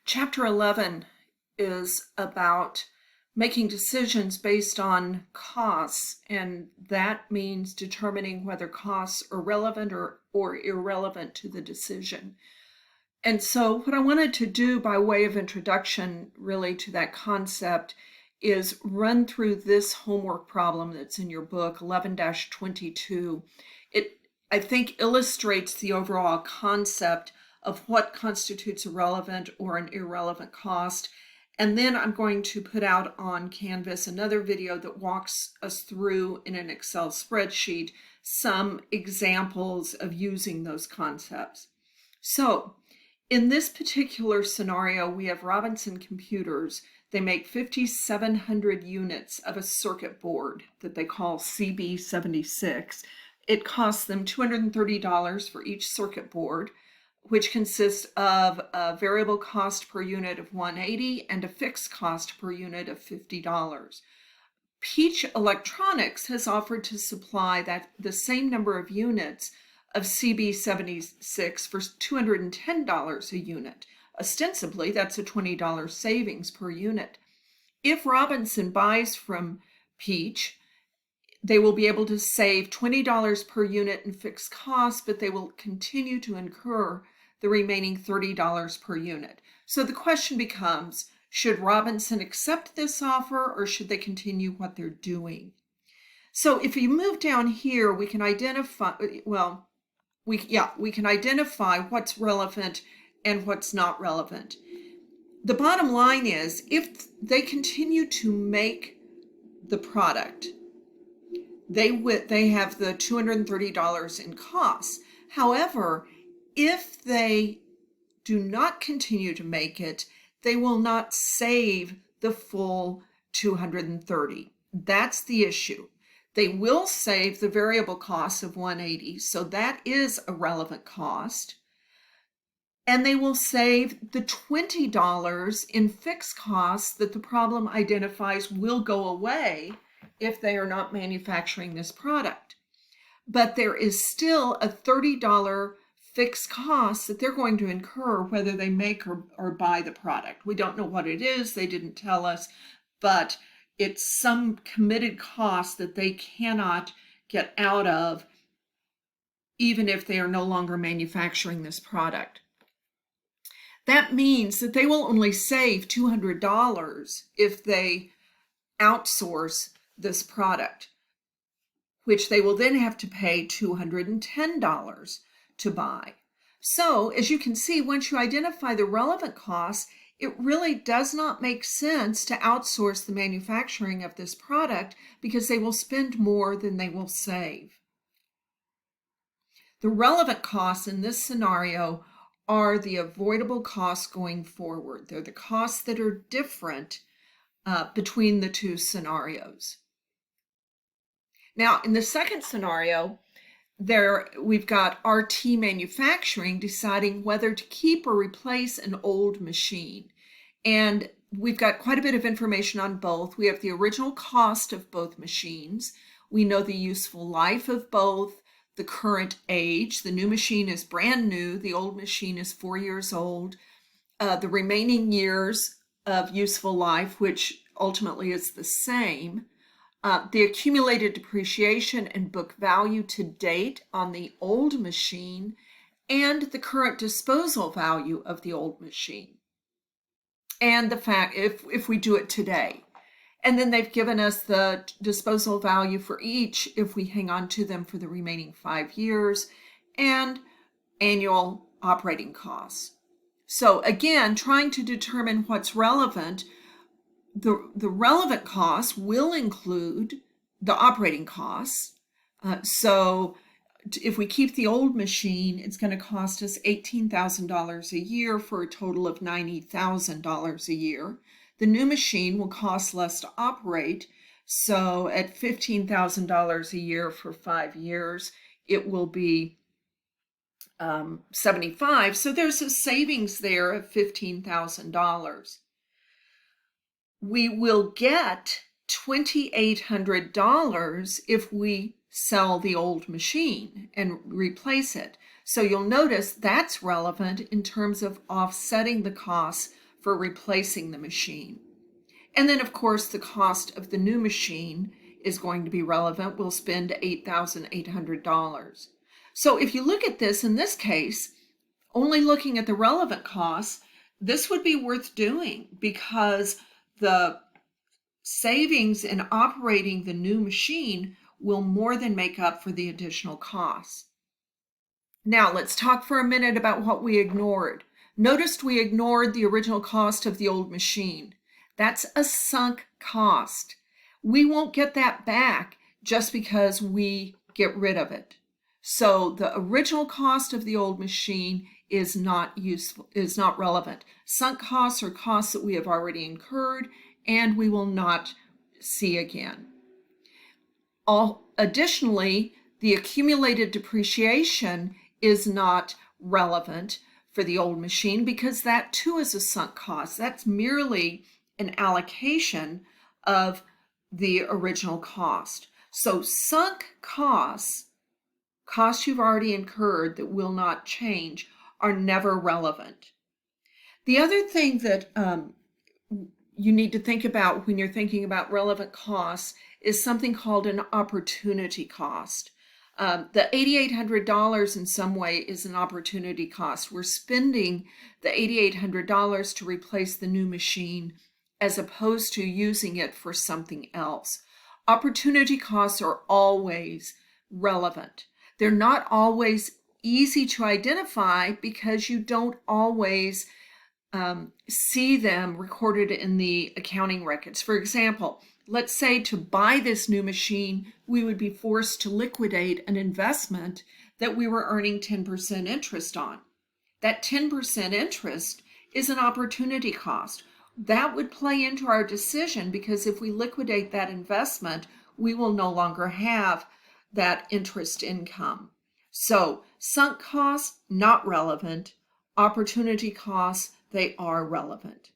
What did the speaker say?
Chapter 11 is about making decisions based on costs, and that means determining whether costs are relevant or irrelevant to the decision. And so what I wanted to do by way of introduction really to that concept is run through this homework problem that's in your book, 11-22. It, I think, illustrates the overall concept of what constitutes a relevant or an irrelevant cost. And then I'm going to put out on Canvas another video that walks us through in an Excel spreadsheet some examples of using those concepts. So in this particular scenario, we have Robinson Computers. They make 5,700 units of a circuit board that they call CB76. It costs them $230 for each circuit board, which consists of a variable cost per unit of $180 and a fixed cost per unit of $50. Peach Electronics has offered to supply the same number of units of CB76 for $210 a unit. Ostensibly, that's a $20 savings per unit. If Robinson buys from Peach, they will be able to save $20 per unit in fixed costs, but they will continue to incur the remaining $30 per unit. So the question becomes, should Robinson accept this offer or should they continue what they're doing? So if you move down here, we can identify, we can identify what's relevant and what's not relevant. The bottom line is, if they continue to make the product, they have the $230 in costs. However, if they do not continue to make it, they will not save the full $230. That's the issue. They will save the variable cost of $180, so that is a relevant cost. And they will save the $20 in fixed costs that the problem identifies will go away if they are not manufacturing this product. But there is still a $30 fixed cost that they're going to incur whether they make or buy the product. We don't know what it is, they didn't tell us, but it's some committed cost that they cannot get out of even if they are no longer manufacturing this product. That means that they will only save $200 if they outsource this product, which they will then have to pay $210 to buy. So as you can see, once you identify the relevant costs, it really does not make sense to outsource the manufacturing of this product because they will spend more than they will save. The relevant costs in this scenario are the avoidable costs going forward. They're the costs that are different between the two scenarios. Now, in the second scenario, we've got RT Manufacturing deciding whether to keep or replace an old machine. And we've got quite a bit of information on both. We have the original cost of both machines. We know the useful life of both, the current age. The new machine is brand new. The old machine is 4 years old. The remaining years of useful life, which ultimately is the same. The accumulated depreciation and book value to date on the old machine, and the current disposal value of the old machine, and the fact if we do it today. And then they've given us the disposal value for each if we hang on to them for the remaining 5 years, and annual operating costs. So again, trying to determine what's relevant, the relevant costs will include the operating costs. So if we keep the old machine, it's going to cost us $18,000 a year for a total of $90,000 a year. The new machine will cost less to operate. So at $15,000 a year for 5 years, it will be $75,000. So there's a savings there of $15,000. We will get $2,800 if we sell the old machine and replace it. So you'll notice that's relevant in terms of offsetting the costs for replacing the machine. And then, of course, the cost of the new machine is going to be relevant. We'll spend $8,800. So if you look at this, in this case, only looking at the relevant costs, this would be worth doing because the savings in operating the new machine will more than make up for the additional costs. Now, let's talk for a minute about what we ignored. Notice we ignored the original cost of the old machine. That's a sunk cost. We won't get that back just because we get rid of it. So the original cost of the old machine is not relevant. Sunk costs are costs that we have already incurred and we will not see again. Additionally, the accumulated depreciation is not relevant for the old machine because that too is a sunk cost. That's merely an allocation of the original cost. So sunk costs you've already incurred that will not change, are never relevant. The other thing that you need to think about when you're thinking about relevant costs is something called an opportunity cost. The $8,800 in some way is an opportunity cost. We're spending the $8,800 to replace the new machine as opposed to using it for something else. Opportunity costs are always relevant. They're not always easy to identify because you don't always see them recorded in the accounting records. For example, let's say to buy this new machine, we would be forced to liquidate an investment that we were earning 10% interest on. That 10% interest is an opportunity cost. That would play into our decision because if we liquidate that investment, we will no longer have that interest income. So sunk costs, not relevant. Opportunity costs, they are relevant.